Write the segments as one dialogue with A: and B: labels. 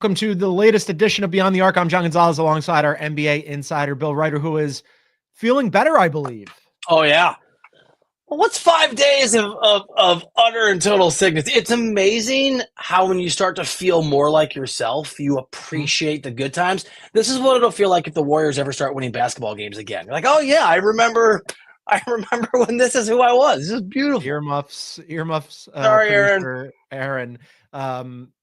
A: Welcome to the latest edition of Beyond the Arc. I'm John Gonzalez alongside our NBA insider, Bill Ryder, who is feeling better, I believe.
B: Oh, yeah. Well, what's 5 days of utter and total sickness? It's amazing how when you start to feel more like yourself, you appreciate the good times. This is what it'll feel like if the Warriors ever start winning basketball games again. You're like, oh, yeah, I remember when this is who I was. This is beautiful.
A: Earmuffs.
B: Sorry,
A: Aaron.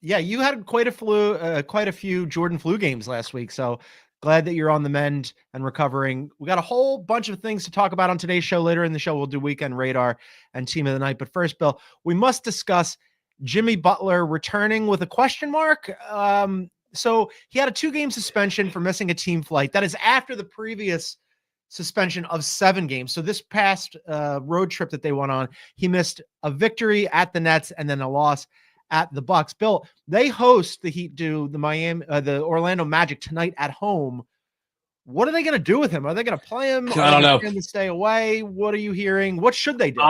A: Yeah, you had quite a few Jordan flu games last week. So glad that you're on the mend and recovering. We got a whole bunch of things to talk about on today's show. Later in the show, we'll do Weekend Radar and Team of the Night. But first, Bill, we must discuss Jimmy Butler returning with a question mark. So he had a 2-game suspension for missing a team flight. That is after the previous suspension of 7 games. So this past road trip that they went on, he missed a victory at the Nets and then a loss at the Bucks. Bill, they host the Heat do the Orlando Magic tonight at home. What are they going to do with him? Are they going to play him?
B: I don't know.
A: Are they going to stay away? What are you hearing? What should they do?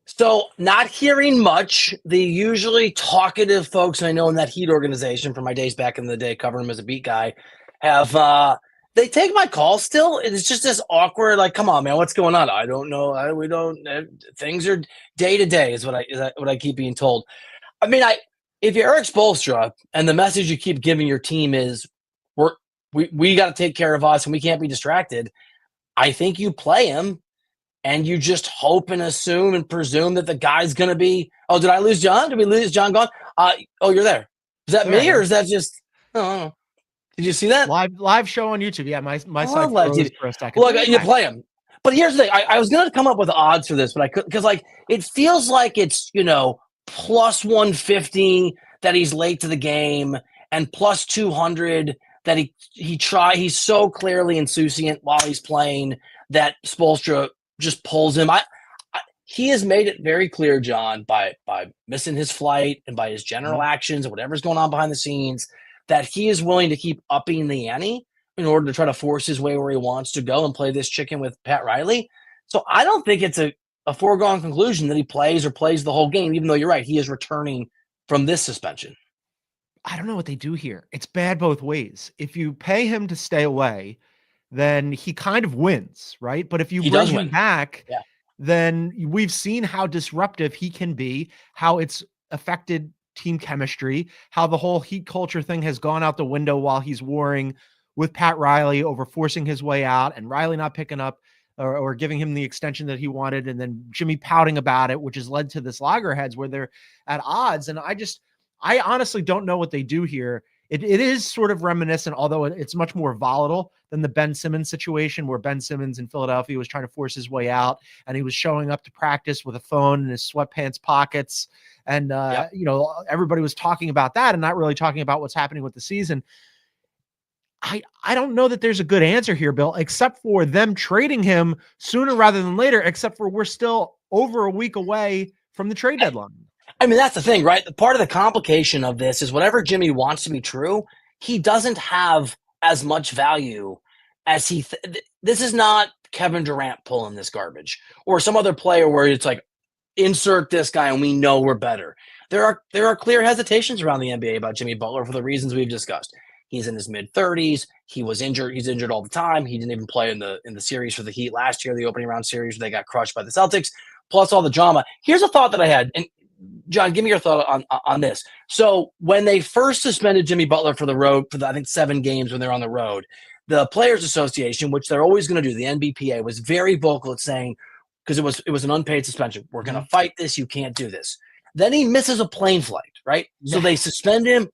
B: So not hearing much. The usually talkative folks I know in that Heat organization from my days back in the day covering him as a beat guy have they take my call still. It's just this awkward, like, come on, man, what's going on? I don't know. We don't. Things are day to day is what I keep being told. I mean, if you're Eric Spoelstra and the message you keep giving your team is we got to take care of us and we can't be distracted, I think you play him and you just hope and assume and presume that the guy's going to be, oh, did I lose John? Did we lose John gone? Oh, you're there. Is that me or is that just, I don't know. Did you see that?
A: Live show on YouTube. Yeah, my site
B: froze
A: TV for a second.
B: Look, you play him. But here's the thing. I was going to come up with odds for this, but I couldn't because, like, it feels like it's, plus 150 that he's late to the game and plus 200 that he's so clearly insouciant while he's playing that Spoelstra just pulls him. He has made it very clear, John, by missing his flight and by his general actions and whatever's going on behind the scenes, that he is willing to keep upping the ante in order to try to force his way where he wants to go and play this chicken with Pat Riley. So I don't think it's a foregone conclusion that he plays the whole game, even though you're right, he is returning from this suspension.
A: I don't know what they do here. It's bad both ways. If you pay him to stay away, then he kind of wins, right? But if you bring him back, then we've seen how disruptive he can be, how it's affected team chemistry, how the whole Heat culture thing has gone out the window while he's warring with Pat Riley over forcing his way out and Riley not picking up or giving him the extension that he wanted, and then Jimmy pouting about it, which has led to this loggerheads where they're at odds. And I honestly don't know what they do here. It is sort of reminiscent, although it's much more volatile than the Ben Simmons situation, where Ben Simmons in Philadelphia was trying to force his way out, and he was showing up to practice with a phone in his sweatpants pockets. And, everybody was talking about that and not really talking about what's happening with the season. I don't know that there's a good answer here, Bill, except for them trading him sooner rather than later, except for we're still over a week away from the trade deadline.
B: I mean, that's the thing, right? Part of the complication of this is whatever Jimmy wants to be true, he doesn't have as much value as this is not Kevin Durant pulling this garbage or some other player where it's like, insert this guy and we know we're better. There are clear hesitations around the NBA about Jimmy Butler for the reasons we've discussed. He's in his mid-30s. He was injured. He's injured all the time. He didn't even play in the series for the Heat last year, the opening round series where they got crushed by the Celtics, plus all the drama. Here's a thought that I had, and John, give me your thought on this. So when they first suspended Jimmy Butler for the road for I think 7 games when they're on the road, the Players Association, which they're always going to do, the NBPA, was very vocal at saying, because it was an unpaid suspension, we're going to fight this. You can't do this. Then he misses a plane flight, right? Yeah. So they suspend him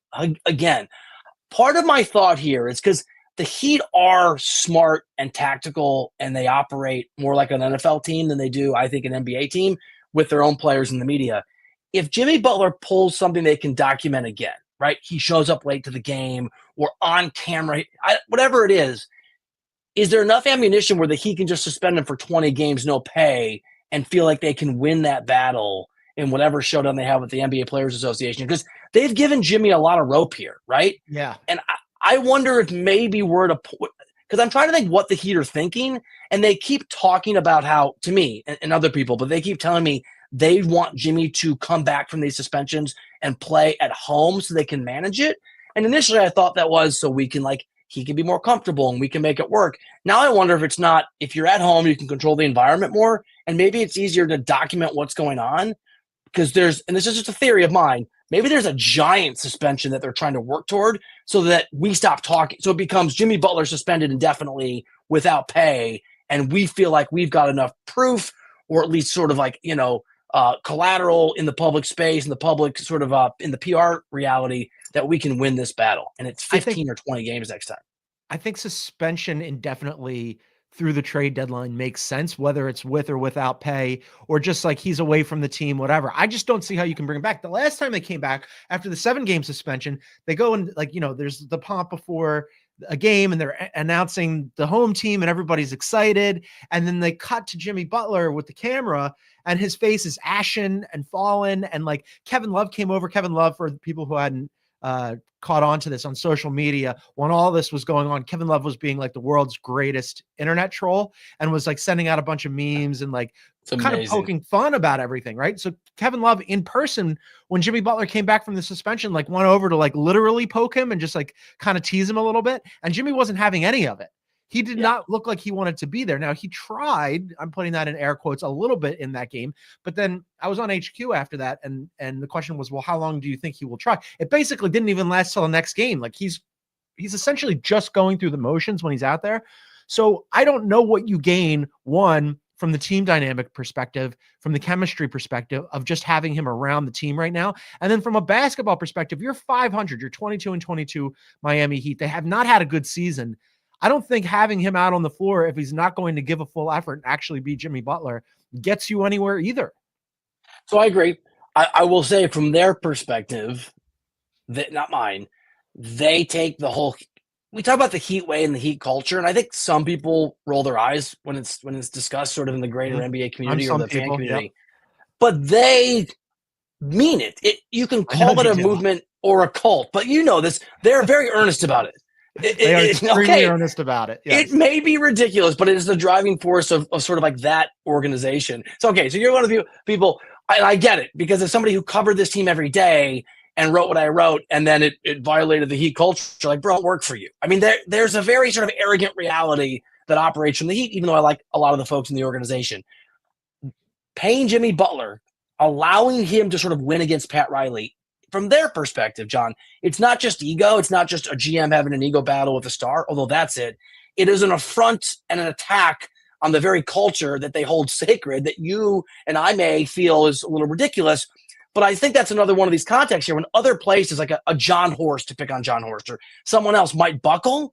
B: again. Part of my thought here is because the Heat are smart and tactical, and they operate more like an NFL team than they do, I think, an NBA team with their own players in the media. If Jimmy Butler pulls something they can document again, right? He shows up late to the game or on camera, whatever it is there enough ammunition where the Heat can just suspend him for 20 games, no pay, and feel like they can win that battle in whatever showdown they have with the NBA Players Association? Because they've given Jimmy a lot of rope here, right?
A: Yeah.
B: And I wonder if maybe we're to – because I'm trying to think what the Heat are thinking, and they keep talking about how, to me and other people, but they keep telling me they want Jimmy to come back from these suspensions and play at home so they can manage it. And initially I thought that was so we can he can be more comfortable and we can make it work. Now I wonder if it's not, if you're at home, you can control the environment more, and maybe it's easier to document what's going on because and this is just a theory of mine, maybe there's a giant suspension that they're trying to work toward so that we stop talking. So it becomes Jimmy Butler suspended indefinitely without pay, and we feel like we've got enough proof, or at least sort of collateral in the public space, in the public sort of in the PR reality, that we can win this battle. And it's 15 or 20 games next time.
A: I think suspension indefinitely through the trade deadline makes sense, whether it's with or without pay, or just like he's away from the team, whatever. I just don't see how you can bring him back. The last time they came back after the 7-game suspension, they go and there's the pomp before a game and they're announcing the home team and everybody's excited. And then they cut to Jimmy Butler with the camera and his face is ashen and fallen. And Kevin Love came over. Kevin Love, for the people who hadn't caught on to this on social media, when all this was going on, Kevin Love was being the world's greatest internet troll and was sending out a bunch of memes and kind of poking fun about everything. Right. So Kevin Love in person, when Jimmy Butler came back from the suspension, went over to literally poke him and just kind of tease him a little bit. And Jimmy wasn't having any of it. He did not look like he wanted to be there. Now he tried, I'm putting that in air quotes, a little bit in that game, but then I was on HQ after that. And the question was, well, how long do you think he will try? It basically didn't even last till the next game. He's essentially just going through the motions when he's out there. So I don't know what you gain, one, from the team dynamic perspective, from the chemistry perspective of just having him around the team right now. And then from a basketball perspective, you're 500, you're 22-22 Miami Heat. They have not had a good season. I don't think having him out on the floor, if he's not going to give a full effort and actually be Jimmy Butler, gets you anywhere either.
B: So I agree. I will say from their perspective, that not mine, they take the whole – we talk about the Heat way and the Heat culture, and I think some people roll their eyes when it's discussed sort of in the greater NBA community or the fan community. Yep. But they mean it. You can call it a movement or a cult, but you know this. They're very earnest about it.
A: They are extremely earnest about it. Yes.
B: It may be ridiculous, but it is the driving force of sort of that organization. So, so you're one of the people, and I get it, because as somebody who covered this team every day and wrote what I wrote, and then it violated the Heat culture, bro, it worked for you. I mean, there's a very sort of arrogant reality that operates from the Heat, even though I like a lot of the folks in the organization. Paying Jimmy Butler, allowing him to sort of win against Pat Riley, from their perspective, John, it's not just ego. It's not just a GM having an ego battle with a star, although that's it. It is an affront and an attack on the very culture that they hold sacred that you and I may feel is a little ridiculous. But I think that's another one of these contexts here when other places like a John Horst, to pick on John Horst, or someone else might buckle.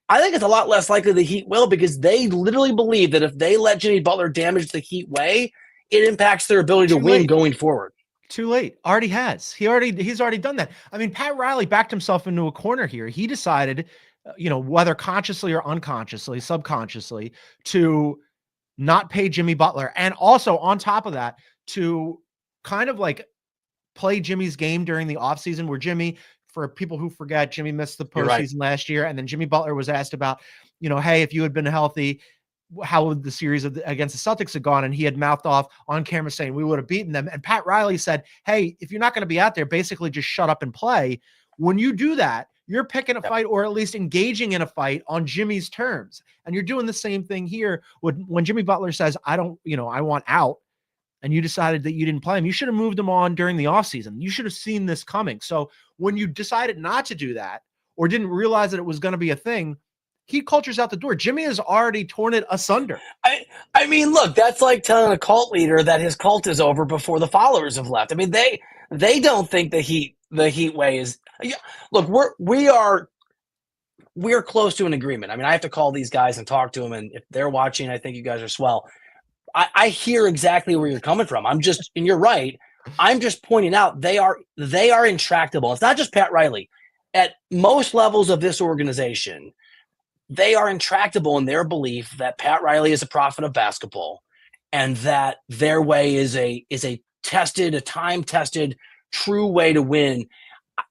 B: I think it's a lot less likely the Heat will, because they literally believe that if they let Jimmy Butler damage the Heat way, it impacts their ability to win going forward.
A: Too late. Already has. He's already done that. I mean, Pat Riley backed himself into a corner here. He decided, whether consciously or unconsciously, subconsciously, to not pay Jimmy Butler. And also on top of that, to kind of play Jimmy's game during the offseason, where Jimmy, for people who forget, Jimmy missed the postseason last year. And then Jimmy Butler was asked about, hey, if you had been healthy, how would the series against the Celtics have gone? And he had mouthed off on camera saying we would have beaten them. And Pat Riley said, hey, if you're not going to be out there, basically just shut up and play. When you do that, you're picking a fight, or at least engaging in a fight on Jimmy's terms. And you're doing the same thing here. When Jimmy Butler says, I want out, and you decided that you didn't play him, you should have moved him on during the offseason. You should have seen this coming. So when you decided not to do that, or didn't realize that it was going to be a thing, Heat culture's out the door. Jimmy has already torn it asunder.
B: I mean, look, that's like telling a cult leader that his cult is over before the followers have left. I mean, they don't think the Heat way is. Look, we're close to an agreement. I mean, I have to call these guys and talk to them, and if they're watching, I think you guys are swell. I hear exactly where you're coming from. And you're right. I'm just pointing out they are intractable. It's not just Pat Riley. At most levels of this organization, they are intractable in their belief that Pat Riley is a prophet of basketball, and that their way is a time-tested, true way to win.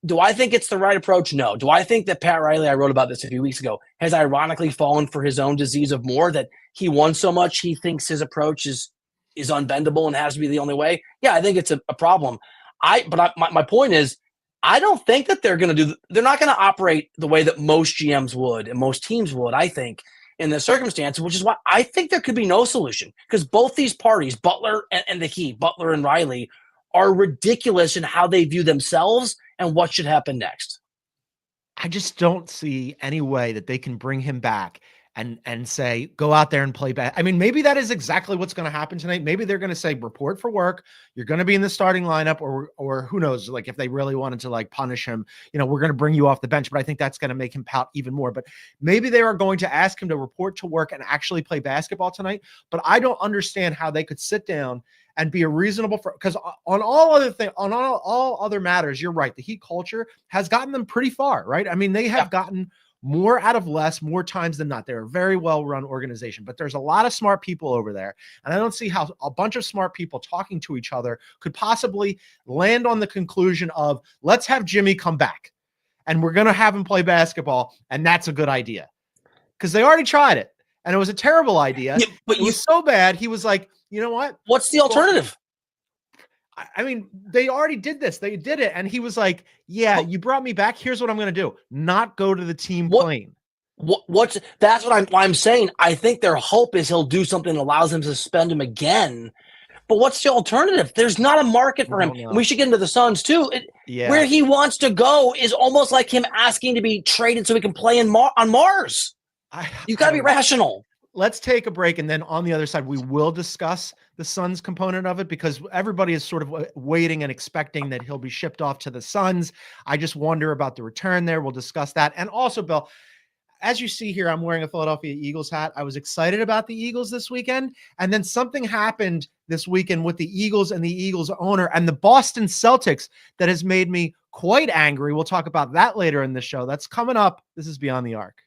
B: Do I think it's the right approach? No. Do I think that Pat Riley, I wrote about this a few weeks ago, has ironically fallen for his own disease of more, that he won so much he thinks his approach is unbendable and has to be the only way? Yeah, I think it's a problem. My point is, I don't think that they're going to do. They're not going to operate the way that most GMs would and most teams would, I think, in the circumstance, which is why I think there could be no solution, because both these parties, Butler and the Heat, Butler and Riley, are ridiculous in how they view themselves and what should happen next.
A: I just don't see any way that they can bring him back and say, go out there and play bad. I mean, maybe that is exactly what's going to happen tonight. Maybe they're going to say, report for work. You're going to be in the starting lineup, or who knows, like if they really wanted to like punish him, we're going to bring you off the bench, but I think that's going to make him pout even more. But maybe they are going to ask him to report to work and actually play basketball tonight. But I don't understand how they could sit down and be a reasonable, because on all other matters, you're right. The Heat culture has gotten them pretty far, right? I mean, they have gotten more out of less, more times than not. They're a very well-run organization, but there's a lot of smart people over there. And I don't see how a bunch of smart people talking to each other could possibly land on the conclusion of, let's have Jimmy come back and we're going to have him play basketball. And that's a good idea, because they already tried it and it was a terrible idea. Yeah, but it was so bad. He was like, you know what?
B: What's the alternative?
A: I mean, they already did this. They did it. And he was like, yeah, you brought me back. Here's what I'm going to do. Not go to the team plane.
B: That's what I'm saying. I think their hope is he'll do something that allows them to suspend him again. But what's the alternative? There's not a market for him. We should get into the Suns too. Where he wants to go is almost like him asking to be traded so he can play on Mars. You got to be rational.
A: Let's take a break, and then on the other side, we will discuss the Suns component of it, because everybody is sort of waiting and expecting that he'll be shipped off to the Suns. I just wonder about the return there. We'll discuss that. And also, Bill, as you see here, I'm wearing a Philadelphia Eagles hat. I was excited about the Eagles this weekend, and then something happened this weekend with the Eagles and the Eagles owner and the Boston Celtics that has made me quite angry. We'll talk about that later in the show. That's coming up. This is Beyond the Arc.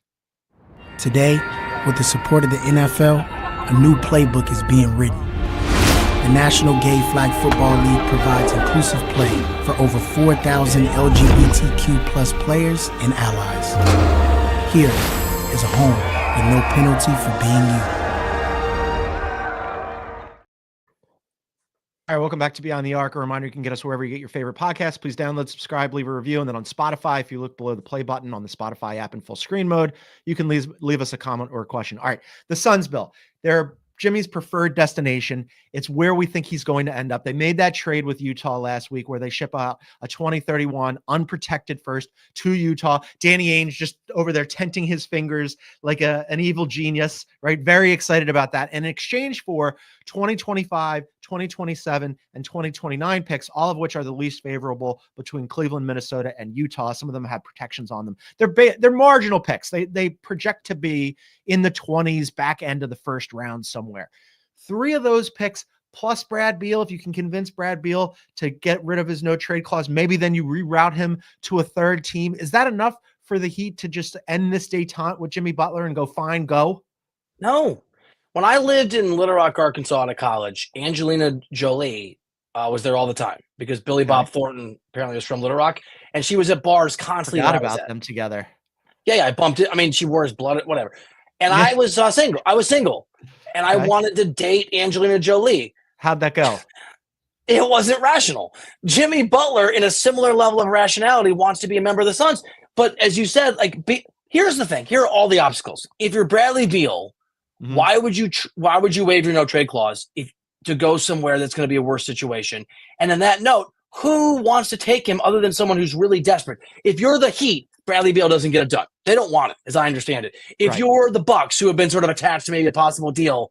C: Today, with the support of the NFL, a new playbook is being written. The National Gay Flag Football League provides inclusive play for over 4,000 LGBTQ+ players and allies. Here is a home with no penalty for being you.
A: All right, welcome back to Beyond the Arc. A reminder, you can get us wherever you get your favorite podcasts. Please download, subscribe, leave a review, and then on Spotify, if you look below the play button on the Spotify app in full screen mode, you can leave us a comment or a question. All right, the Suns, Bill, they're Jimmy's preferred destination. It's where we think he's going to end up. They made that trade with Utah last week where they ship out a 2031 unprotected first to Utah. Danny Ainge just over there tenting his fingers like an evil genius, right? Very excited about that. In exchange for 2025, 2027, and 2029 picks, all of which are the least favorable between Cleveland, Minnesota, and Utah. Some of them have protections on them. They're marginal picks. They project to be in the 20s, back end of the first round somewhere. 3 of those picks plus Brad Beal, if you can convince Brad Beal to get rid of his no trade clause, maybe then you reroute him to a third team. Is that enough for the Heat to just end this detente with Jimmy Butler and go, fine, go?
B: No. When I lived in Little Rock, Arkansas out of college, Angelina Jolie was there all the time because Billy Bob Thornton apparently was from Little Rock, and she was at bars constantly.
A: Forgot about them together.
B: Yeah, I bumped it. I mean, she wore his blood, whatever. And I was single. I was single, and I wanted to date Angelina Jolie.
A: How'd that go?
B: It wasn't rational. Jimmy Butler, in a similar level of rationality, wants to be a member of the Suns. But as you said, here's the thing. Here are all the obstacles. If you're Bradley Beal, why would you waive your no trade clause to go somewhere that's going to be a worse situation? And on that note, who wants to take him other than someone who's really desperate? If you're the Heat, Bradley Beal doesn't get it done. They don't want it, as I understand it. If you're the Bucks, who have been sort of attached to maybe a possible deal,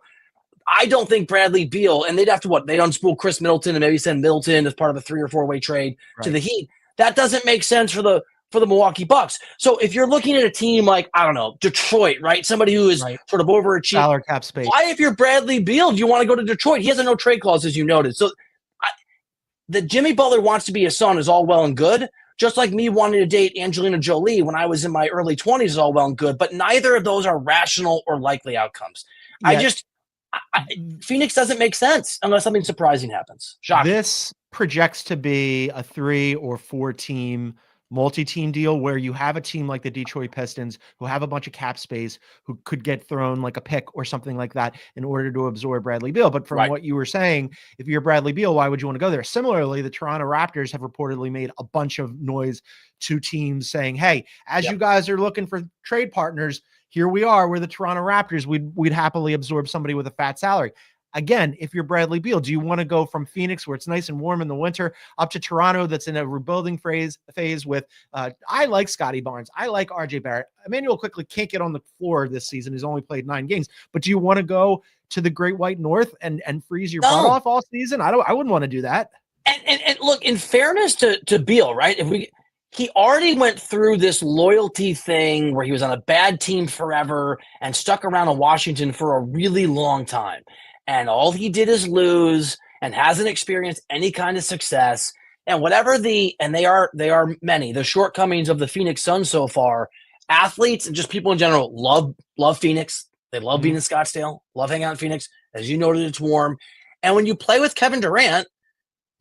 B: I don't think Bradley Beal, and they'd have to they'd unspool Chris Middleton and maybe send Middleton as part of a 3 or 4 way trade to the Heat. That doesn't make sense for the Milwaukee Bucks. So if you're looking at a team like, I don't know, Detroit, right? Somebody who is sort of overachieving.
A: Salary cap space.
B: Why, if you're Bradley Beal, do you want to go to Detroit? He has a no trade clause, as you noted. So that Jimmy Butler wants to be a Sun is all well and good. Just like me wanting to date Angelina Jolie when I was in my early 20s is all well and good, but neither of those are rational or likely outcomes. Yeah. Phoenix doesn't make sense unless something surprising happens. Shocking.
A: This projects to be a 3 or 4 team multi-team deal where you have a team like the Detroit Pistons who have a bunch of cap space, who could get thrown like a pick or something like that in order to absorb Bradley Beal. But from what you were saying, if you're Bradley Beal, why would you want to go there? Similarly, the Toronto Raptors have reportedly made a bunch of noise to teams saying, hey, as you guys are looking for trade partners, here we are. We're the Toronto Raptors. We'd happily absorb somebody with a fat salary. Again, if you're Bradley Beal, do you want to go from Phoenix, where it's nice and warm in the winter, up to Toronto that's in a rebuilding phase with, I like Scotty Barnes. I like RJ Barrett. Emmanuel quickly can't get on the floor this season. He's only played 9 games. But do you want to go to the Great White North and freeze your butt off all season? I wouldn't want to do that.
B: And look, in fairness to Beal, right? He already went through this loyalty thing where he was on a bad team forever and stuck around in Washington for a really long time. And all he did is lose and hasn't experienced any kind of success. And whatever they are many, the shortcomings of the Phoenix Suns so far, athletes and just people in general love Phoenix. They love being in Scottsdale, love hanging out in Phoenix. As you noted, it's warm. And when you play with Kevin Durant,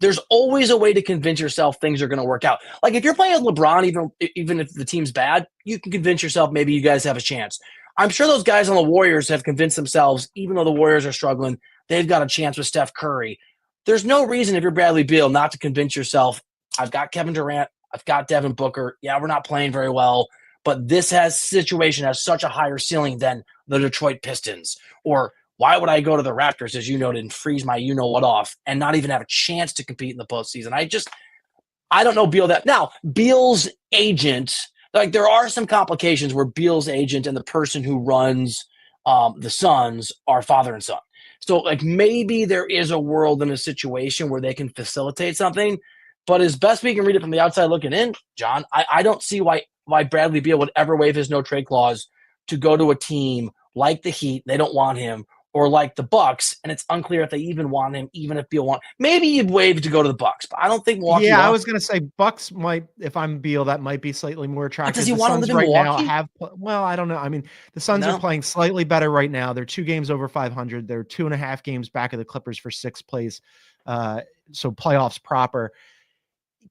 B: there's always a way to convince yourself things are going to work out. Like if you're playing with LeBron, even if the team's bad, you can convince yourself maybe you guys have a chance. I'm sure those guys on the Warriors have convinced themselves, even though the Warriors are struggling, they've got a chance with Steph Curry. There's no reason if you're Bradley Beal not to convince yourself, I've got Kevin Durant, I've got Devin Booker. Yeah, we're not playing very well, but this situation has such a higher ceiling than the Detroit Pistons. Or why would I go to the Raptors, as you noted, and freeze my you-know-what off and not even have a chance to compete in the postseason? I don't know Beal that. Now, Beal's agent – like there are some complications where Beal's agent and the person who runs the Suns are father and son. So like maybe there is a world in a situation where they can facilitate something, but as best we can read it from the outside looking in, John, I don't see why Bradley Beal would ever waive his no trade clause to go to a team like the Heat. They don't want him. Or like the Bucks, and it's unclear if they even want him, even if Beal maybe you'd waive to go to the Bucks, but I don't think Milwaukee.
A: Yeah, I was going to say Bucks might, if I'm Beal, that might be slightly more attractive.
B: But does he want to live in Milwaukee?
A: Well, I don't know. I mean, the Suns are playing slightly better right now. They're 2 games over 500. They're 2.5 games back of the Clippers for 6th place. So playoffs proper.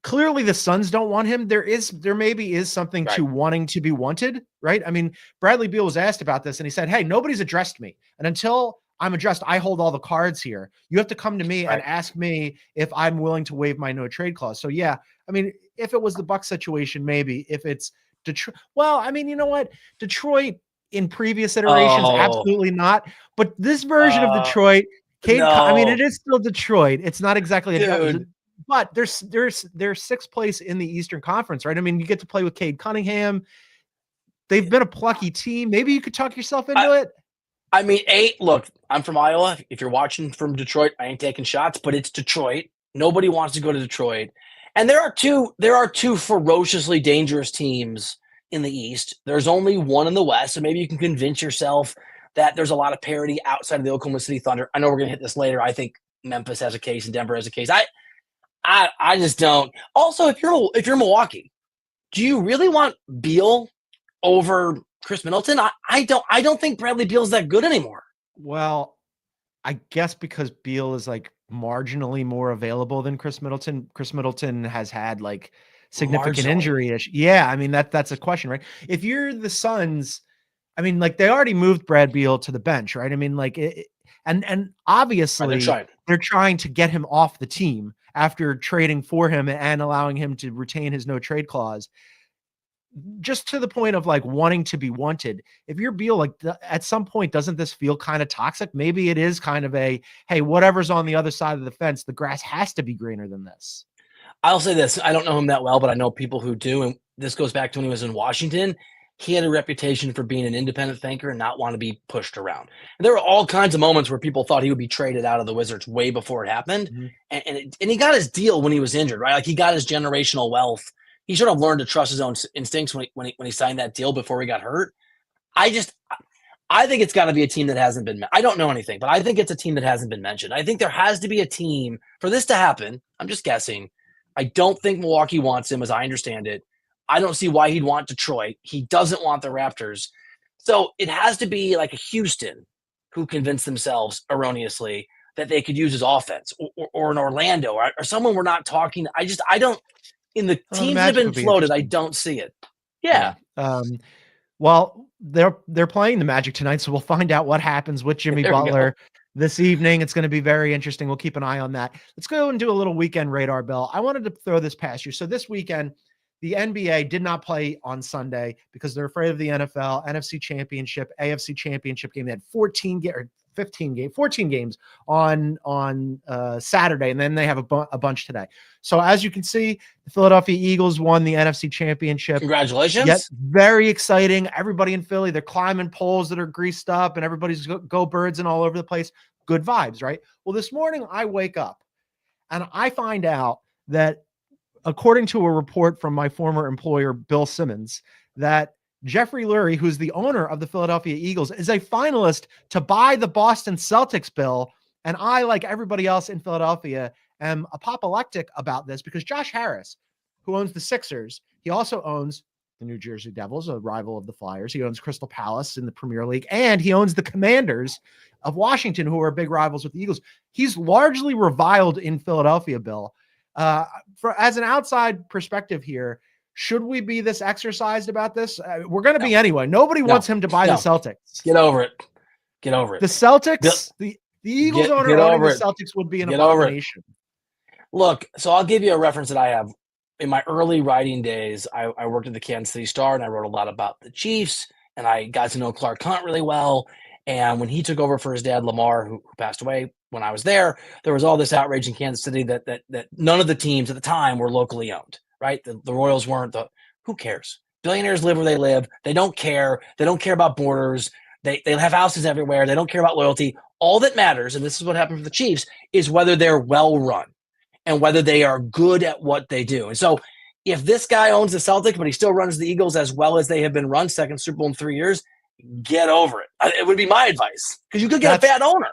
A: Clearly the Suns don't want him. There maybe is something to wanting to be wanted, right? I mean, Bradley Beal was asked about this and he said, hey, nobody's addressed me. And until I'm addressed, I hold all the cards here. You have to come to me and ask me if I'm willing to waive my no trade clause. So yeah, I mean, if it was the Bucks situation, maybe. If it's Detroit, well, I mean, you know what? Detroit in previous iterations, absolutely not. But this version of Detroit, I mean, it is still Detroit. It's not exactly but they're 6th place in the Eastern Conference, right? I mean, you get to play with Cade Cunningham. They've been a plucky team. Maybe you could talk yourself into it.
B: I mean, look, I'm from Iowa. If you're watching from Detroit, I ain't taking shots, but it's Detroit. Nobody wants to go to Detroit. And there are two ferociously dangerous teams in the East. There's only one in the West, so maybe you can convince yourself that there's a lot of parity outside of the Oklahoma City Thunder. I know we're going to hit this later. I think Memphis has a case and Denver has a case. I just don't. Also, if you're Milwaukee, do you really want Beal over Chris Middleton? I don't think Bradley Beal's that good anymore.
A: Well, I guess because Beal is like marginally more available than Chris Middleton. Chris Middleton has had like significant injury. Yeah, I mean that's a question, right? If you're the Suns, I mean, like they already moved Brad Beal to the bench, right? I mean, like and obviously they're trying to get him off the team after trading for him and allowing him to retain his no trade clause. Just to the point of like wanting to be wanted. If you're Beal, like at some point, doesn't this feel kind of toxic? Maybe it is kind of hey, whatever's on the other side of the fence, the grass has to be greener than this.
B: I'll say this. I don't know him that well, but I know people who do. And this goes back to when he was in Washington. He had a reputation for being an independent thinker and not want to be pushed around. And there were all kinds of moments where people thought he would be traded out of the Wizards way before it happened. Mm-hmm. And he got his deal when he was injured, right? Like he got his generational wealth. He should have learned to trust his own instincts when he signed that deal before he got hurt. I think it's got to be a team that hasn't been – I don't know anything, but I think it's a team that hasn't been mentioned. I think there has to be a team for this to happen. I'm just guessing. I don't think Milwaukee wants him as I understand it. I don't see why he'd want Detroit. He doesn't want the Raptors. So it has to be like a Houston who convinced themselves erroneously that they could use his offense or an Orlando or someone we're not talking. I don't in the teams that have been floated, I don't see it. Yeah.
A: Well, they're playing the Magic tonight, so we'll find out what happens with Jimmy Butler this evening. It's going to be very interesting. We'll keep an eye on that. Let's go and do a little weekend radar, Bill. I wanted to throw this past you. So this weekend, the NBA did not play on Sunday because they're afraid of the NFL, NFC Championship, AFC Championship game. They had 14 games on Saturday, and then they have a bunch today. So as you can see, the Philadelphia Eagles won the NFC Championship.
B: Congratulations.
A: Yet, very exciting. Everybody in Philly, they're climbing poles that are greased up, and everybody's go birds and all over the place. Good vibes, right? Well, this morning I wake up and I find out that, according to a report from my former employer, Bill Simmons, that Jeffrey Lurie, who's the owner of the Philadelphia Eagles, is a finalist to buy the Boston Celtics, Bill. And I, like everybody else in Philadelphia, am apoplectic about this because Josh Harris, who owns the Sixers, he also owns the New Jersey Devils, a rival of the Flyers. He owns Crystal Palace in the Premier League, and he owns the Commanders of Washington, who are big rivals with the Eagles. He's largely reviled in Philadelphia, Bill. As an outside perspective here, should we be this exercised about this? We're going to be anyway. Nobody wants him to buy the Celtics.
B: Get over it. The
A: Celtics, the Eagles owner owning the Celtics would be an abomination.
B: Look, so I'll give you a reference that I have. In my early writing days, I worked at the Kansas City Star, and I wrote a lot about the Chiefs, and I got to know Clark Hunt really well. And when he took over for his dad, Lamar, who passed away when I was there was all this outrage in Kansas City that none of the teams at the time were locally owned, right? The Royals weren't. Who cares? Billionaires live where they live. They don't care. They don't care about borders. They have houses everywhere. They don't care about loyalty. All that matters, and this is what happened for the Chiefs, is whether they're well run and whether they are good at what they do. And so if this guy owns the Celtics, but he still runs the Eagles as well as they have been run, second Super Bowl in 3 years, get over it. It would be my advice, because you could get a bad owner.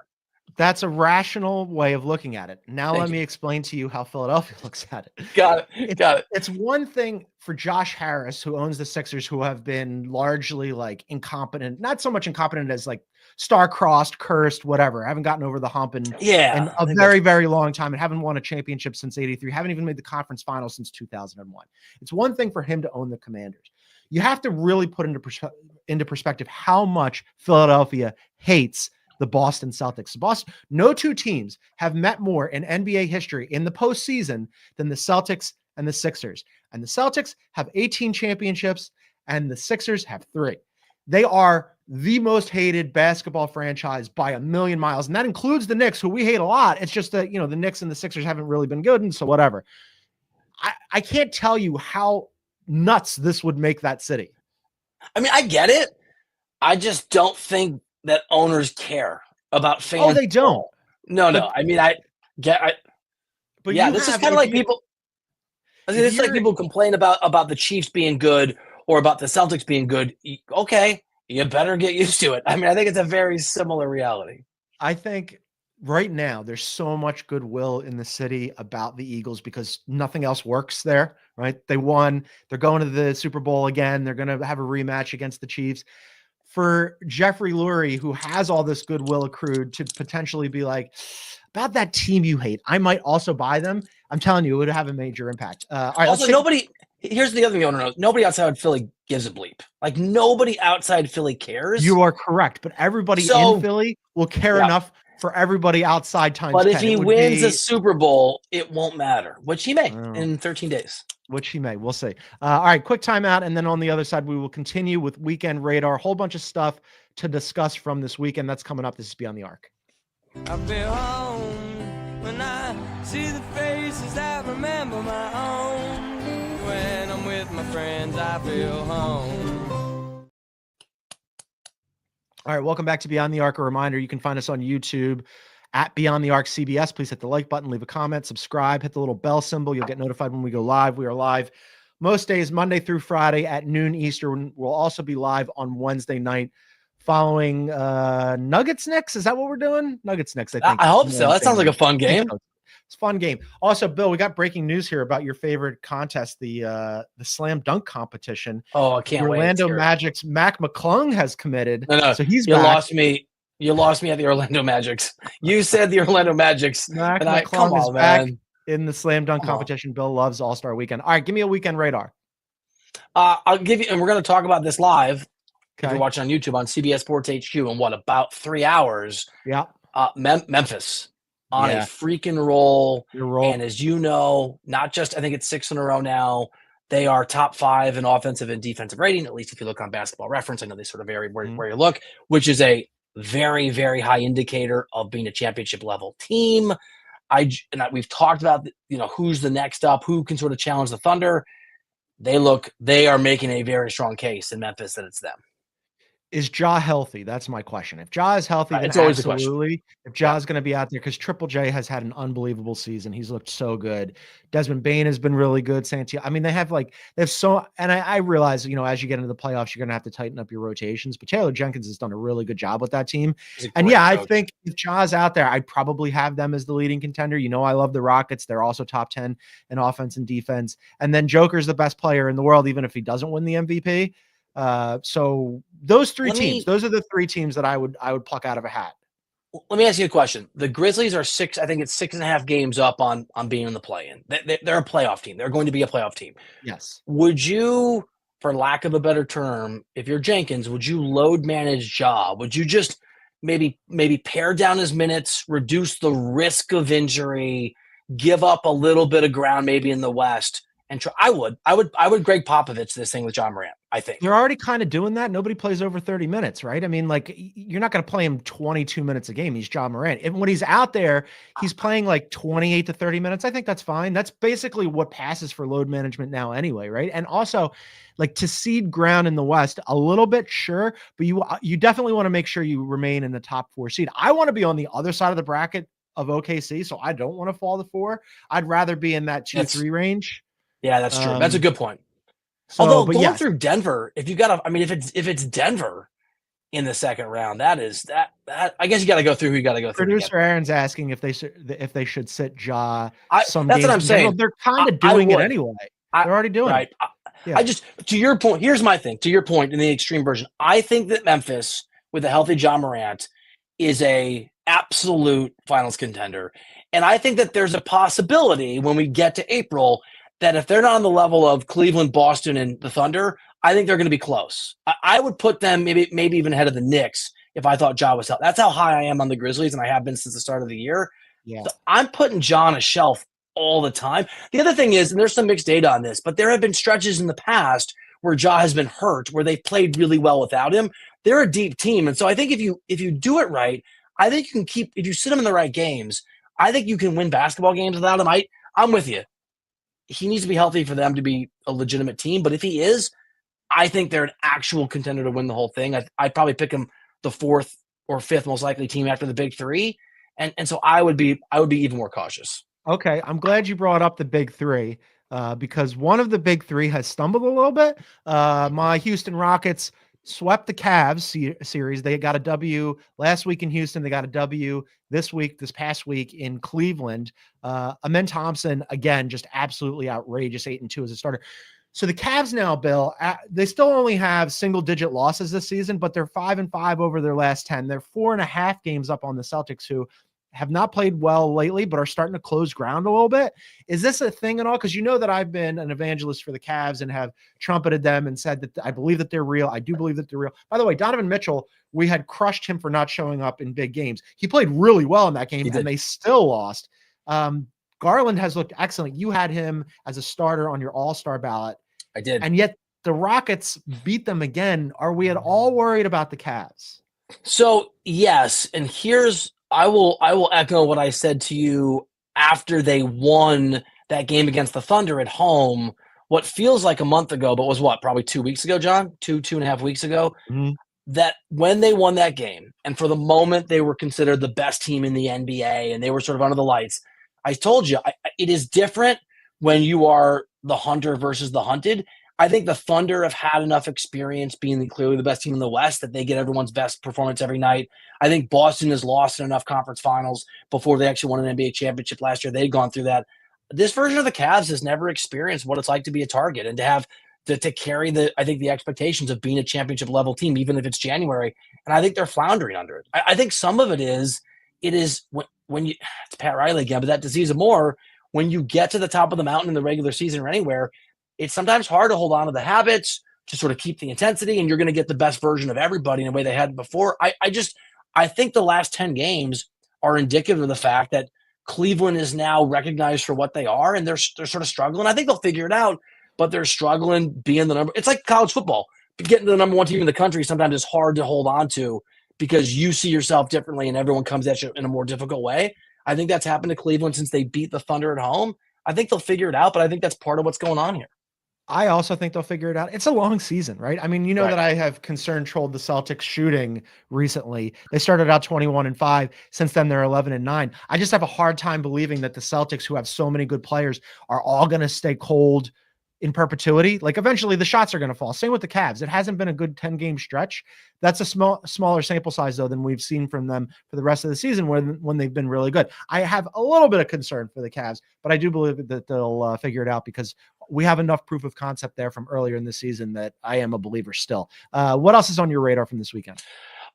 A: That's a rational way of looking at it. Now let me explain to you how Philadelphia looks at it.
B: Got it.
A: It's one thing for Josh Harris, who owns the Sixers, who have been largely like incompetent, not so much incompetent as like star-crossed, cursed, whatever. Haven't gotten over the hump in a very, very long time, and haven't won a championship since '83. Haven't even made the conference final since 2001. It's one thing for him to own the Commanders. You have to really put into perspective how much Philadelphia hates the Boston Celtics. No two teams have met more in NBA history in the postseason than the Celtics and the Sixers. And the Celtics have 18 championships, and the Sixers have 3. They are the most hated basketball franchise by a million miles, and that includes the Knicks, who we hate a lot. It's just that, the Knicks and the Sixers haven't really been good, and so whatever. I can't tell you how nuts this would make that city.
B: I mean, I get it. I just don't think that owners care about fans.
A: Oh, they don't.
B: No. I mean, but yeah, this is kind of like people. This is like people complain about the Chiefs being good or about the Celtics being good. Okay, you better get used to it. I mean, I think it's a very similar reality.
A: I think right now there's so much goodwill in the city about the Eagles because nothing else works there, right? They won. They're going to the Super Bowl again. They're going to have a rematch against the Chiefs. For Jeffrey Lurie, who has all this goodwill accrued, to potentially be like, about that team you hate, I might also buy them. I'm telling you, it would have a major impact. All right,
B: also, here's the other thing you want to know. Nobody outside Philly gives a bleep. Like, nobody outside Philly cares.
A: You are correct, but everybody in Philly will care enough for everybody outside times 10.
B: But if he wins a Super Bowl, it won't matter, which he may in 13 days.
A: Which he may. We'll see. All right, quick timeout, and then on the other side, we will continue with Weekend Radar. A whole bunch of stuff to discuss from this weekend. That's coming up. This is Beyond the Arc.
D: I feel home when I see the faces that remember my own. When I'm with my friends, I feel home.
A: All right, welcome back to Beyond the Arc. A reminder, you can find us on YouTube at Beyond the Arc CBS. Please hit the like button, leave a comment, subscribe, hit the little bell symbol. You'll get notified when we go live. We are live most days, Monday through Friday at noon Eastern. We'll also be live on Wednesday night following Nuggets Knicks. Is that what we're doing? Nuggets Knicks, I think.
B: I hope so. That sounds like a fun game.
A: It's a fun game. Also, Bill, we got breaking news here about your favorite contest, the slam dunk competition.
B: Oh, I can't wait.
A: Orlando Magic's Mac McClung has committed.
B: No.
A: So he's
B: back.
A: Lost
B: me. You lost me at the Orlando Magics. You said the Orlando Magics.
A: Mac McClung is back. in the slam dunk competition. Bill loves All-Star Weekend. All right, give me a weekend radar.
B: I'll give you, and we're going to talk about this live.
A: Okay.
B: If you're watching on YouTube on CBS Sports HQ in about 3 hours.
A: Yeah.
B: Memphis on a freaking roll. And as you know, not just, I think it's 6 in a row now. They are top 5 in offensive and defensive rating, at least if you look on Basketball Reference. I know they sort of vary where you look, which is a very, very high indicator of being a championship level team. We've talked about, who's the next up, who can sort of challenge the Thunder. They are making a very strong case in Memphis that it's them.
A: Is Ja healthy? That's my question. If Ja is healthy, then
B: it's always
A: absolutely. If Ja is going to be out there, because Triple J has had an unbelievable season. He's looked so good. Desmond Bane has been really good. Santiago. I mean, they have so, and I realize, as you get into the playoffs, you're going to have to tighten up your rotations. But Taylor Jenkins has done a really good job with that team. And I think if Ja's out there, I'd probably have them as the leading contender. I love the Rockets. They're also top 10 in offense and defense. And then Joker's the best player in the world, even if he doesn't win the MVP. So those teams, those are the 3 teams that I would pluck out of a hat.
B: Let me ask you a question. The Grizzlies are 6, I think it's 6.5 games up on being in the play-in. They're a playoff team. They're going to be a playoff team.
A: Yes.
B: Would you, for lack of a better term, if you're Jenkins, would you load manage Ja? Would you just maybe pare down his minutes, reduce the risk of injury, give up a little bit of ground maybe in the West? And I would Greg Popovich this thing with John Morant, I think.
A: They're already kind of doing that. Nobody plays over 30 minutes, right? I mean, you're not going to play him 22 minutes a game. He's John Morant. And when he's out there, he's playing 28 to 30 minutes. I think that's fine. That's basically what passes for load management now anyway, right? And also, to seed ground in the West, a little bit, sure, but you definitely want to make sure you remain in the top 4 seed. I want to be on the other side of the bracket of OKC, so I don't want to fall to 4. I'd rather be in that 2-3 range.
B: Yeah, that's true. That's a good point. Although going through Denver, if it's Denver in the second round, that I guess you got to go through who you got to go through.
A: Producer Aaron's asking if they should sit Ja.
B: That's what I'm saying.
A: They're kind of doing it anyway. They're already doing it.
B: I just, to your point, here's my thing. To your point, in the extreme version, I think that Memphis with a healthy John Morant is a absolute finals contender, and I think that there's a possibility when we get to April that if they're not on the level of Cleveland, Boston, and the Thunder, I think they're going to be close. I would put them maybe even ahead of the Knicks if I thought Ja was healthy. That's how high I am on the Grizzlies, and I have been since the start of the year. Yeah. So I'm putting Ja on a shelf all the time. The other thing is, and there's some mixed data on this, but there have been stretches in the past where Ja has been hurt, where they played really well without him. They're a deep team, and so I think if you do it right, I think you can if you sit him in the right games, I think you can win basketball games without him. I'm with you. He needs to be healthy for them to be a legitimate team. But if he is, I think they're an actual contender to win the whole thing. I'd probably pick him the 4th or 5th most likely team after the big 3. And so I would be even more cautious.
A: Okay. I'm glad you brought up the big 3 because one of the big 3 has stumbled a little bit. My Houston Rockets swept the Cavs series. They got a W last week in Houston. They got a W this past week in Cleveland. Amen Thompson, again, just absolutely outrageous, 8-2 as a starter. So the Cavs now, Bill, they still only have single-digit losses this season, but they're 5-5 over their last 10. They're 4.5 games up on the Celtics, who have not played well lately, but are starting to close ground a little bit. Is this a thing at all? Because you know that I've been an evangelist for the Cavs and have trumpeted them and said that I believe that they're real. I do believe that they're real. By the way, Donovan Mitchell, we had crushed him for not showing up in big games. He played really well in that game, and they still lost. Garland has looked excellent. You had him as a starter on your all-star ballot.
B: I did.
A: And yet the Rockets beat them again. Are we at all worried about the Cavs?
B: So, yes, and I will echo what I said to you after they won that game against the Thunder at home, what feels like a month ago, but was probably 2 weeks ago, John? 2.5 weeks ago?
A: Mm-hmm.
B: That when they won that game, and for the moment they were considered the best team in the NBA, and they were sort of under the lights, I told you, it is different when you are the hunter versus the hunted. I think the Thunder have had enough experience being clearly the best team in the West that they get everyone's best performance every night. I think Boston has lost in enough conference finals before they actually won an NBA championship last year. They'd gone through that. This version of the Cavs has never experienced what it's like to be a target and to have to carry the expectations of being a championship level team, even if it's January. And I think they're floundering under it. I think some of it is when you, it's Pat Riley again, but that disease of more, when you get to the top of the mountain in the regular season or anywhere, it's sometimes hard to hold on to the habits, to sort of keep the intensity, and you're going to get the best version of everybody in a way they had before. I think the last 10 games are indicative of the fact that Cleveland is now recognized for what they are, and they're sort of struggling. I think they'll figure it out, but they're struggling being the number. It's like college football. Getting to the number one team in the country sometimes is hard to hold on to because you see yourself differently and everyone comes at you in a more difficult way. I think that's happened to Cleveland since they beat the Thunder at home. I think they'll figure it out, but I think that's part of what's going on here.
A: I also think they'll figure it out. It's a long season, right? I mean, that I have trolled the Celtics shooting recently. They started out 21-5. Since then, they're 11-9. I just have a hard time believing that the Celtics, who have so many good players, are all going to stay cold in perpetuity. Like, eventually the shots are going to fall. Same with the Cavs. It hasn't been a good 10-game stretch. That's a smaller sample size, though, than we've seen from them for the rest of the season when they've been really good. I have a little bit of concern for the Cavs, but I do believe that they'll figure it out because we have enough proof of concept there from earlier in the season that I am a believer still. What else is on your radar from this weekend?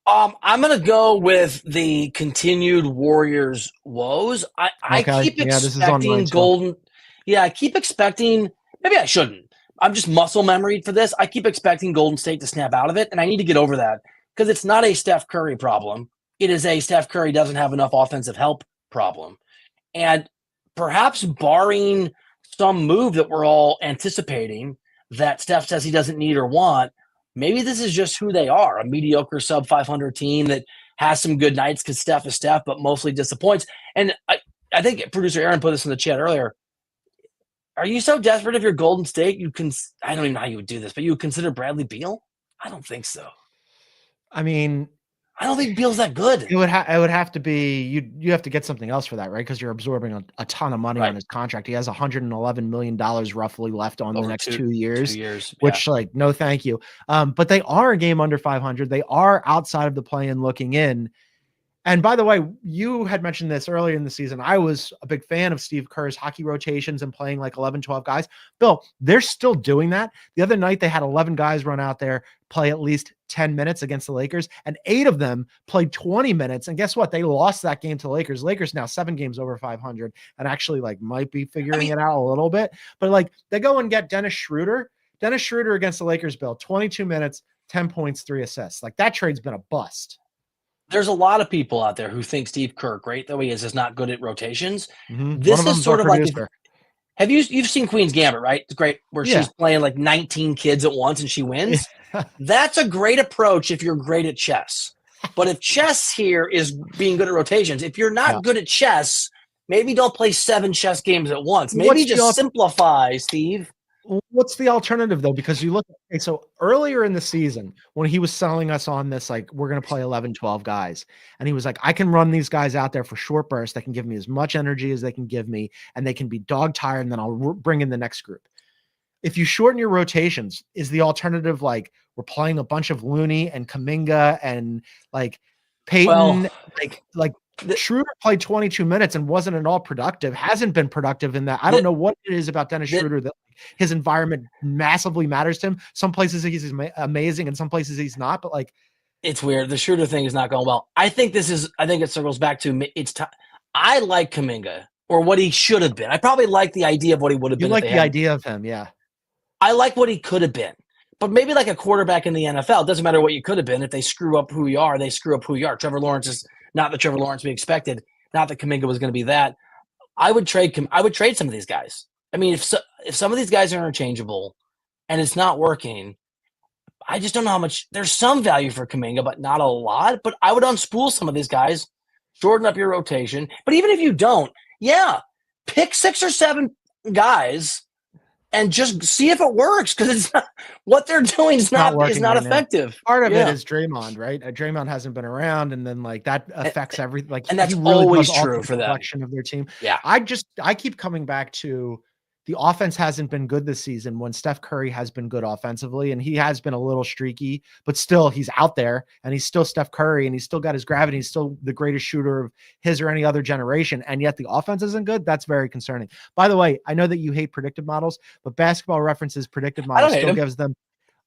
B: I'm going to go with the continued Warriors woes. I keep expecting Golden. Yeah, I keep expecting. Maybe I shouldn't. I'm just muscle memoried for this. I keep expecting Golden State to snap out of it, and I need to get over that because it's not a Steph Curry problem. It is a Steph Curry doesn't have enough offensive help problem. And perhaps barring some move that we're all anticipating that Steph says he doesn't need or want, maybe this is just who they are, a mediocre sub-500 team that has some good nights because Steph is Steph, but mostly disappoints. And I think producer Aaron put this in the chat earlier. Are you so desperate if you're Golden State, I don't even know how you would do this, but you would consider Bradley Beal? I don't think so.
A: I mean,
B: I don't think Beal's that good.
A: It would have to be you have to get something else for that, right? Because you're absorbing a ton of money on his contract. He has $111 million roughly left on the next 2 years.
B: 2 years,
A: which no, thank you. But they are a game under 500. They are outside of the play-in looking in. And by the way, you had mentioned this earlier in the season. I was a big fan of Steve Kerr's hockey rotations and playing like 11, 12 guys. Bill, they're still doing that. The other night, they had 11 guys run out there, play at least 10 minutes against the Lakers, and 8 of them played 20 minutes. And guess what? They lost that game to the Lakers. Lakers now 7 games over 500 and actually might be figuring it out a little bit. But they go and get Dennis Schroeder. Dennis Schroeder against the Lakers, Bill, 22 minutes, 10 points, 3 assists. That trade's been a bust.
B: There's a lot of people out there who think Steve Kerr, great though he is not good at rotations.
A: Mm-hmm.
B: This is sort of have you've seen Queen's Gambit, right? It's great where she's playing 19 kids at once and she wins. That's a great approach if you're great at chess. But if chess here is being good at rotations, if you're not good at chess, maybe don't play 7 chess games at once. Maybe just simplify, Steve.
A: What's the alternative, though? Because you look, so earlier in the season, when he was selling us on this, we're going to play 11, 12 guys. And he was like, I can run these guys out there for short bursts. They can give me as much energy as they can give me, and they can be dog tired, and then I'll bring in the next group. If you shorten your rotations, is the alternative we're playing a bunch of Looney and Kuminga and Peyton, Schroeder played 22 minutes and wasn't at all productive, hasn't been productive in that. I don't know what it is about Dennis Schroeder that his environment massively matters to him. Some places he's amazing and some places he's not, but
B: it's weird. The Schroeder thing is not going well. I think it circles back to I like Kuminga or what he should have been. I probably like the idea of what he would have been.
A: You like the idea of him. Yeah.
B: I like what he could have been. But maybe like a quarterback in the NFL, it doesn't matter what you could have been. If they screw up who you are, they screw up who you are. Trevor Lawrence is not the Trevor Lawrence we expected. Not that Kuminga was going to be that. I would trade some of these guys. I mean, if some of these guys are interchangeable and it's not working, I just don't know how much. There's some value for Kuminga, but not a lot. But I would unspool some of these guys, shorten up your rotation. But even if you don't, pick 6 or 7 guys and just see if it works, because it's not, what they're doing is not effective.
A: Now. Part of it is Draymond, right? Draymond hasn't been around, and then that affects everything.
B: And that's really always true for them.
A: Of their team.
B: Yeah,
A: I keep coming back to the offense hasn't been good this season when Steph Curry has been good offensively, and he has been a little streaky, but still he's out there and he's still Steph Curry and he's still got his gravity. He's still the greatest shooter of his or any other generation. And yet the offense isn't good. That's very concerning. By the way, I know that you hate predictive models, but Basketball Reference's predictive model still gives them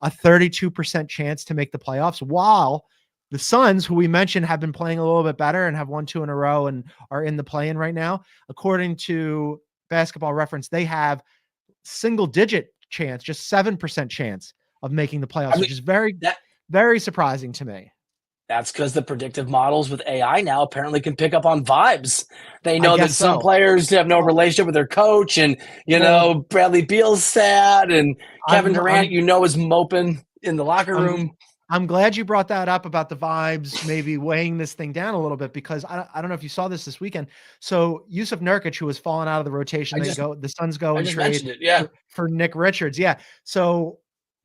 A: a 32% chance to make the playoffs, while the Suns, who we mentioned have been playing a little bit better and have won 2 in a row and are in the play-in right now, according to Basketball Reference, they have single-digit chance, just 7% chance of making the playoffs, which is very surprising to me.
B: That's because the predictive models with AI now apparently can pick up on vibes. They know that some players have no relationship with their coach, and Bradley Beal's sad, and Kevin Durant, is moping in the locker room.
A: I'm glad you brought that up about the vibes, maybe weighing this thing down a little bit, because I don't know if you saw this weekend. So Yusuf Nurkic, who was falling out of the rotation, the Suns go and trade for Nick Richards. Yeah. So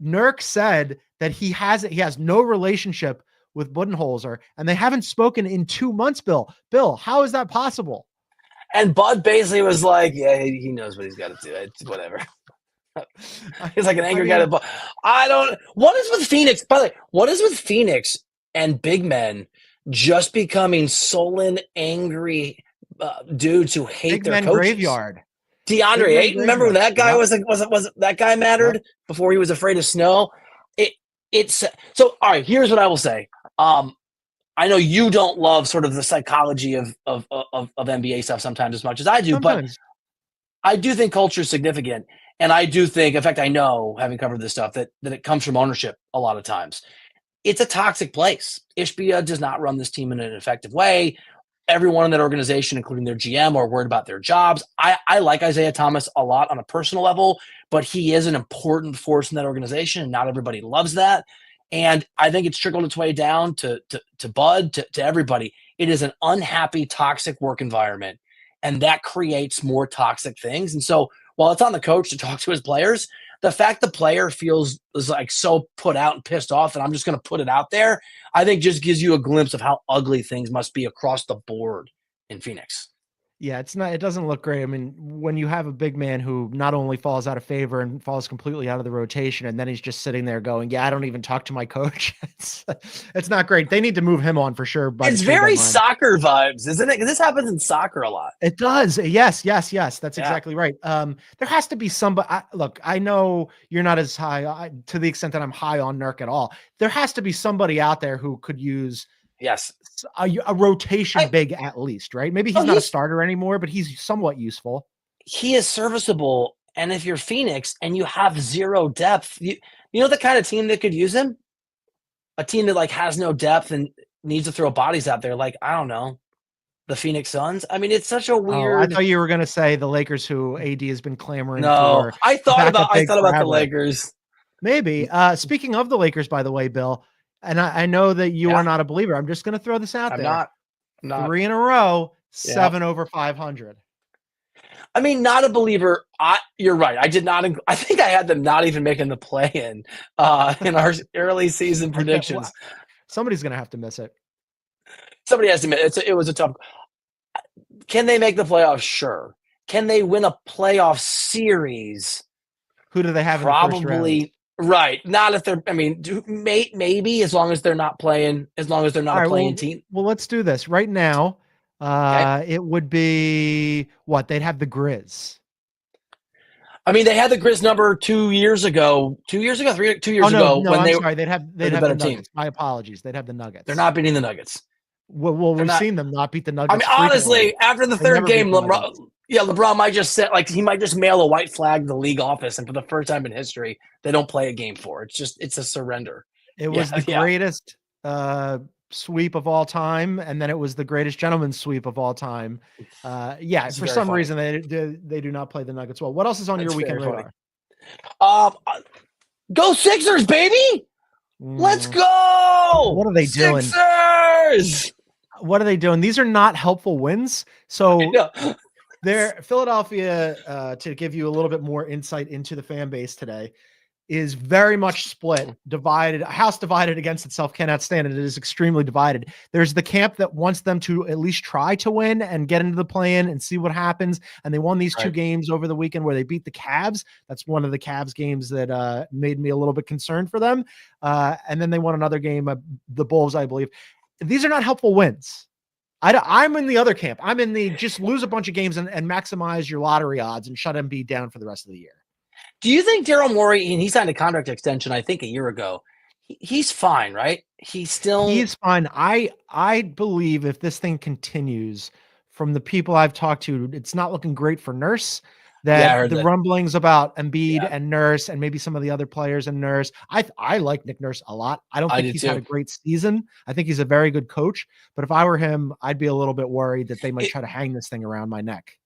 A: Nurk said that he has no relationship with Budenholzer, and they haven't spoken in 2 months. Bill, how is that possible?
B: And Bud basically was like, yeah, he knows what he's got to do. It's whatever. He's like an angry guy. What is with Phoenix? By the way, what is with Phoenix and big men just becoming sullen, angry dudes who hate
A: big
B: their
A: men
B: coaches?
A: Graveyard.
B: DeAndre Ayton, remember when that guy was that guy mattered before he was afraid of snow? It's so. All right, here's what I will say. I know you don't love sort of the psychology of NBA stuff sometimes as much as I do, but I do think culture is significant. And I do think, in fact, I know, having covered this stuff, that it comes from ownership a lot of times. It's a toxic place. Ishbia does not run this team in an effective way. Everyone in that organization, including their GM, are worried about their jobs. I like Isaiah Thomas a lot on a personal level, but he is an important force in that organization, and not everybody loves that. And I think it's trickled its way down to Bud, to everybody. It is an unhappy, toxic work environment, and that creates more toxic things. And so while it's on the coach to talk to his players, the fact the player feels is like so put out and pissed off that I'm just going to put it out there, I think just gives you a glimpse of how ugly things must be across the board in Phoenix.
A: Yeah, it doesn't look great. I mean, when you have a big man who not only falls out of favor and falls completely out of the rotation, and then he's just sitting there going, yeah, I don't even talk to my coach. It's not great. They need to move him on for sure.
B: It's very soccer vibes, isn't it? This happens in soccer a lot.
A: It does. Yes. That's exactly right. There has to be somebody. Look, I know you're not as high to the extent that I'm high on Nurk at all. There has to be somebody out there who could use a rotation big at least, right? Maybe he's not a starter anymore, but he's somewhat useful.
B: He is serviceable. And if you're Phoenix and you have zero depth, you know the kind of team that could use him? A team that has no depth and needs to throw bodies out there. Like, I don't know, the Phoenix Suns. I mean, it's such a weird.
A: I thought you were going to say the Lakers, who AD has been clamoring for.
B: No, I thought about the Lakers.
A: Maybe. Speaking of the Lakers, by the way, Bill, and I know that you are not a believer. I'm just going to throw this out there.
B: I'm not.
A: 3 in a row, 7 over 500.
B: I mean, not a believer. You're right. I did not. I think I had them not even making the play-in in our early season predictions.
A: Somebody's going to have to miss it.
B: Somebody has to miss it. It was a tough. Can they make the playoffs? Sure. Can they win a playoff series?
A: Who do they have?
B: Probably.
A: In the first round?
B: Right. Not if they're, maybe as long as they're not playing, playing team.
A: Well, let's do this right now. It would be what? They'd have the Grizz.
B: I mean, they had the Grizz number 2 years ago. 2 years ago? 2 years ago.
A: No, I'm sorry. They'd have the Nuggets. Team. My apologies. They'd have the Nuggets.
B: They're not beating the Nuggets.
A: Well, we've seen them not beat the Nuggets.
B: I mean, honestly, after the third game, LeBron might just he might just mail a white flag to the league office, and for the first time in history, they don't play a game for it. It's a surrender.
A: It was the greatest sweep of all time, and then it was the greatest gentleman's sweep of all time. For some reason they do not play the Nuggets well. What else is on your weekend radar?
B: Go Sixers, baby! Let's go!
A: What are they doing?
B: Sixers!
A: What are they doing? These are not helpful wins. So they're Philadelphia, to give you a little bit more insight into the fan base today, is very much split, divided, a house divided against itself cannot stand. It is extremely divided. There's the camp that wants them to at least try to win and get into the play-in and see what happens. And they won these 2 games over the weekend where they beat the Cavs. That's one of the Cavs games that made me a little bit concerned for them. And then they won another game, the Bulls, I believe. These are not helpful wins. I'm in the other camp. I'm in the just lose a bunch of games and maximize your lottery odds and shut Embiid down for the rest of the year.
B: Do you think Daryl Morey, and he signed a contract extension, I think, a year ago, he's fine, right? He's fine. I believe if this thing continues
A: from the people I've talked to, it's not looking great for Nurse. That the rumblings about Embiid and Nurse and maybe some of the other players and Nurse. I like Nick Nurse a lot. I don't think he's had a great season. I think he's a very good coach. But if I were him, I'd be a little bit worried that they might try to hang this thing around my neck.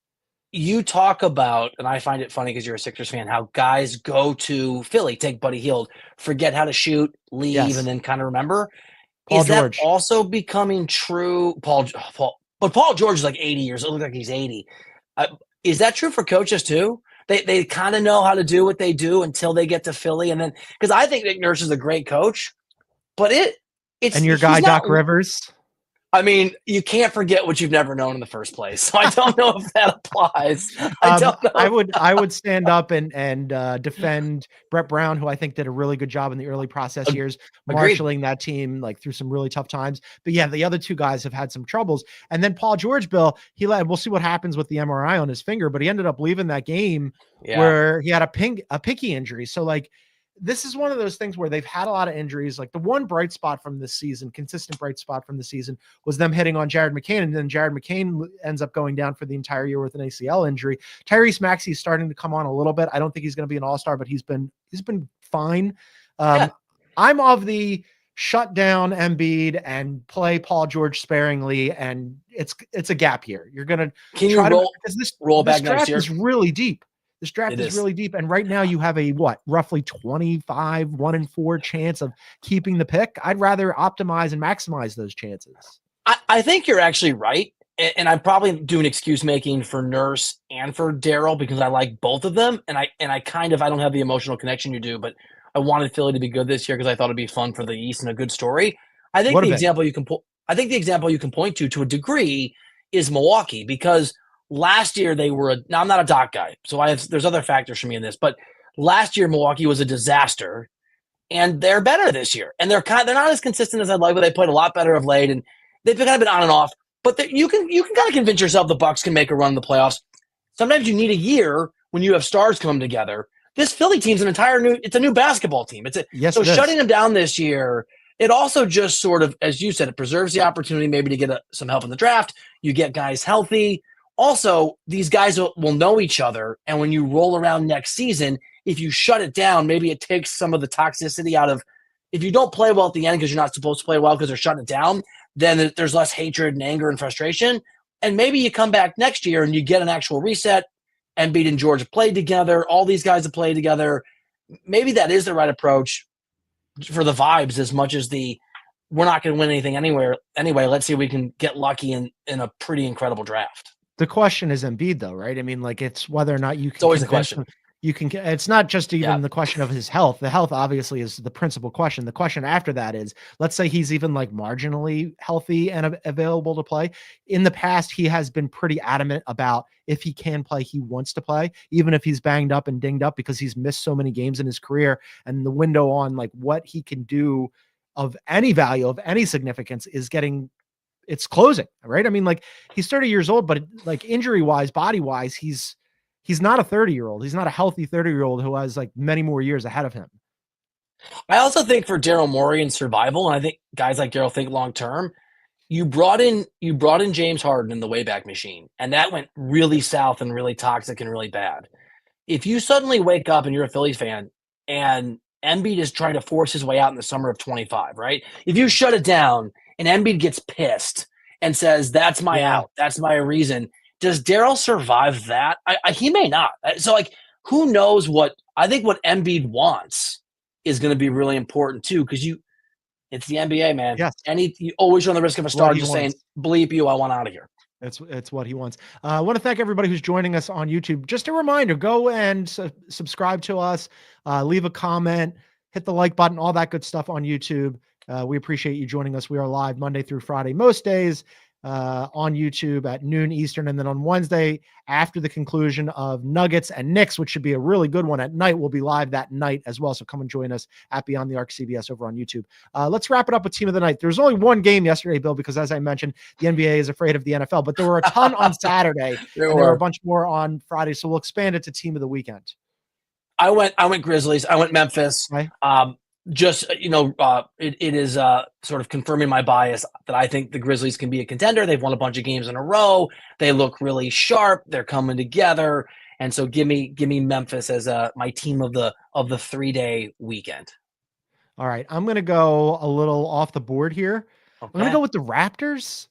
B: You talk about, and I find it funny because you're a Sixers fan, how guys go to Philly, take Buddy Hield, forget how to shoot, leave, and then kind of remember.
A: Paul
B: Is
A: George.
B: that also becoming true? But Paul George is like 80 years old. It looks like he's 80. Is that true for coaches too? They kind of know how to do what they do until they get to Philly, and then because I think Nick Nurse is a great coach, but it's
A: and your guy Doc Rivers.
B: I mean, you can't forget what you've never known in the first place. So I don't know if that applies. I don't know.
A: I would stand up and defend Brett Brown, who I think did a really good job in the early process years, marshaling that team like through some really tough times. But yeah, the other two guys have had some troubles. And then Paul George, Bill, we'll see what happens with the MRI on his finger, but he ended up leaving that game where he had a picky injury. So like, this is one of those things where they've had a lot of injuries. Like the one bright spot from this season, consistent bright spot from the season, was them hitting on Jared McCain. And then Jared McCain ends up going down for the entire year with an ACL injury. Tyrese Maxey is starting to come on a little bit. I don't think he's going to be an all-star, but he's been fine. I'm of the shut down Embiid and play Paul George sparingly. And it's a gap year. You're going to
B: roll back
A: next year.
B: Is
A: really deep. This draft is really deep. And right now you have a roughly 25, 1-in-4 chance of keeping the pick. I'd rather optimize and maximize those chances.
B: I think you're actually right. And I'm probably doing excuse making for Nurse and for Daryl because I like both of them. And I don't have the emotional connection you do, but I wanted Philly to be good this year because I thought it'd be fun for the East and a good story. I think the example you can point to a degree is Milwaukee, because last year they were now I'm not a Doc guy, so there's other factors for me in this, but last year Milwaukee was a disaster, and they're better this year. And they're not as consistent as I'd like, but they played a lot better of late, and they've kind of been on and off. But you can kind of convince yourself the Bucks can make a run in the playoffs. Sometimes you need a year when you have stars come together. This Philly team's it's a new basketball team. Shutting them down this year, it also just sort of, as you said, it preserves the opportunity maybe to get some help in the draft. You get guys healthy. Also, these guys will know each other, and when you roll around next season, if you shut it down, maybe it takes some of the toxicity out of – if you don't play well at the end because you're not supposed to play well because they're shutting it down, then there's less hatred and anger and frustration. And maybe you come back next year and you get an actual reset. Embiid and George have played together. All these guys have played together. Maybe that is the right approach for the vibes as much as we're not going to win anything anyway. Let's see if we can get lucky in a pretty incredible draft.
A: The question is Embiid, though, right? I mean, like, it's whether or not you can.
B: It's always the question.
A: It's not just even the question of his health. The health obviously is the principal question. The question after that is, let's say he's even like marginally healthy and available to play. In the past, he has been pretty adamant about if he can play, he wants to play, even if he's banged up and dinged up, because he's missed so many games in his career. And the window on like what he can do of any value, of any significance, is it's closing, right? I mean, like, he's 30 years old, but like injury wise, body wise, he's not a 30-year-old. He's not a healthy 30-year-old who has like many more years ahead of him.
B: I also think for Daryl Morey and survival, and I think guys like Daryl think long-term, you brought in James Harden in the Wayback Machine, and that went really south and really toxic and really bad. If you suddenly wake up and you're a Phillies fan and Embiid is trying to force his way out in the summer of 25, right? If you shut it down and Embiid gets pissed and says, that's my out, that's my reason, does Daryl survive that? He may not. So, like, who knows I think what Embiid wants is going to be really important, too, because it's the NBA, man.
A: Yes.
B: You always run the risk of a star just saying, bleep you, I want out of here.
A: It's what he wants. I want to thank everybody who's joining us on YouTube. Just a reminder, go and subscribe to us, leave a comment, hit the like button, all that good stuff on YouTube. We appreciate you joining us. We are live Monday through Friday, most days on YouTube at noon Eastern. And then on Wednesday, after the conclusion of Nuggets and Knicks, which should be a really good one at night, we'll be live that night as well. So come and join us at Beyond the Arc CBS over on YouTube. Let's wrap it up with Team of the Night. There was only one game yesterday, Bill, because as I mentioned, the NBA is afraid of the NFL, but there were a ton on Saturday. There were a bunch more on Friday. So we'll expand it to Team of the Weekend.
B: I went Grizzlies. I went Memphis.
A: Right.
B: just, it is sort of confirming my bias that I think the Grizzlies can be a contender. They've won a bunch of games in a row. They look really sharp. They're coming together. And so give me Memphis as my team of the 3-day weekend.
A: All right. I'm going to go a little off the board here. Okay. I'm going to go with the Raptors.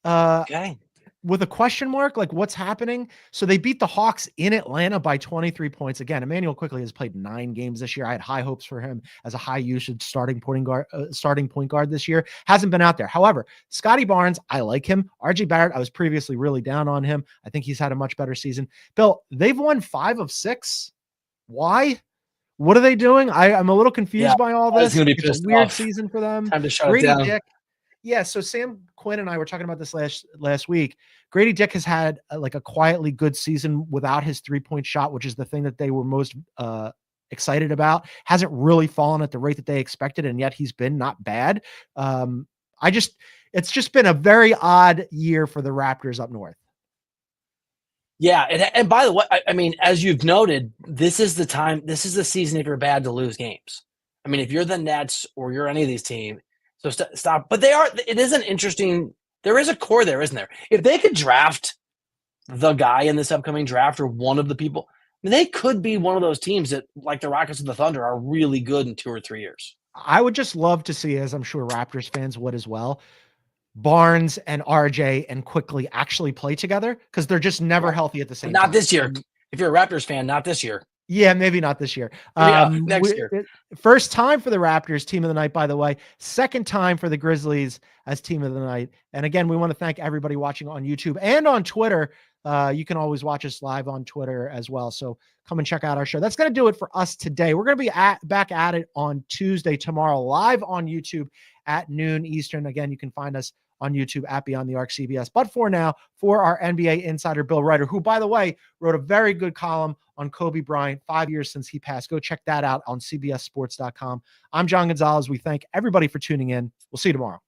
B: Okay.
A: With a question mark, like what's happening. So they beat the Hawks in Atlanta by 23 points. Again, Emmanuel quickly has played 9 games this year. I had high hopes for him as a high usage starting point guard this year. Hasn't been out there. However, Scotty Barnes, I like him. RJ Barrett, I was previously really down on him. I think he's had a much better season. Bill, they've won 5 of 6. Why? What are they doing? I'm a little confused by all this. It's a weird season for them.
B: Time to shut it down.
A: Dick. Yeah, so Sam Quinn and I were talking about this last week. Grady Dick has had a quietly good season without his 3-point shot, which is the thing that they were most excited about. Hasn't really fallen at the rate that they expected, and yet he's been not bad. It's just been a very odd year for the Raptors up north.
B: Yeah, and by the way, I mean, as you've noted, this is the season if you're bad to lose games. I mean, if you're the Nets or you're any of these teams, so stop. But it is an interesting, there is a core there, isn't there? If they could draft the guy in this upcoming draft or one of the people, I mean, they could be one of those teams that, like the Rockets and the Thunder, are really good in 2 or 3 years.
A: I would just love to see, as I'm sure Raptors fans would as well, Barnes and RJ and Quickly actually play together, because they're just never healthy at the same time.
B: Not this year. If you're a Raptors fan, not this year.
A: Yeah, maybe not this year.
B: Next year.
A: First time for the Raptors team of the night, by the way. Second time for the Grizzlies as team of the night. And again, we want to thank everybody watching on YouTube and on Twitter. You can always watch us live on Twitter as well. So come and check out our show. That's going to do it for us today. We're going to be back at it on Tuesday, tomorrow, live on YouTube at noon Eastern. Again, you can find us on YouTube at Beyond the Arc CBS. But for now, for our NBA insider, Bill Ryder, who, by the way, wrote a very good column on Kobe Bryant 5 years since he passed. Go check that out on cbssports.com. I'm John Gonzalez. We thank everybody for tuning in. We'll see you tomorrow.